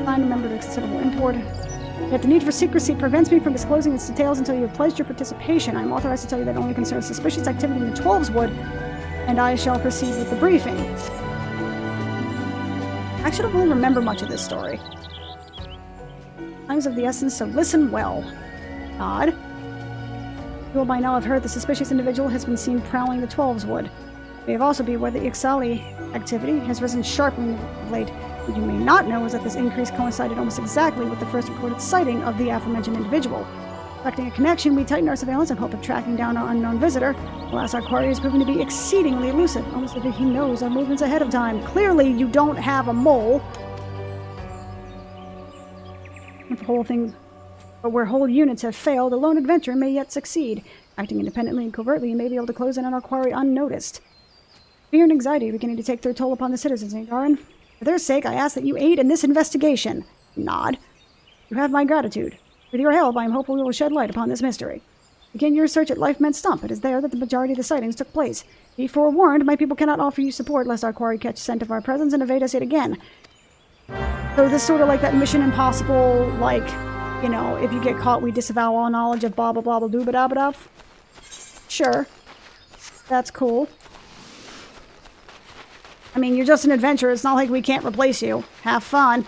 Find a member of considerable import. Yet the need for secrecy prevents me from disclosing its details until you have pledged your participation. I am authorized to tell you that only concerns suspicious activity in the 12's Wood, and I shall proceed with the briefing. I actually don't really remember much of this story. Time's of the essence, so listen well. Odd. You will by now have heard the suspicious individual has been seen prowling the 12's Wood. You may have also be aware that the Ixali activity has risen sharply of late. What you may not know is that this increase coincided almost exactly with the first recorded sighting of the aforementioned individual. Expecting a connection, we tighten our surveillance in hope of tracking down our unknown visitor. Alas, our quarry is proving to be exceedingly elusive, almost as if he knows our movements ahead of time. Clearly, you don't have a mole. With the whole thing, but where whole units have failed, a lone adventurer may yet succeed. Acting independently and covertly, you may be able to close in on our quarry unnoticed. Fear and anxiety are beginning to take their toll upon the citizens, Garin. For their sake, I ask that you aid in this investigation. Nod. You have my gratitude. With your help, I am hopeful we will shed light upon this mystery. Begin your search at Lifemeant Stump. It is there that the majority of the sightings took place. Be forewarned, my people cannot offer you support lest our quarry catch scent of our presence and evade us yet again. So this sort of like that Mission Impossible, like, you know, if you get caught, we disavow all knowledge of blah blah blah blah doo ba da ba da. Sure. That's cool. I mean, you're just an adventurer. It's not like we can't replace you. Have fun.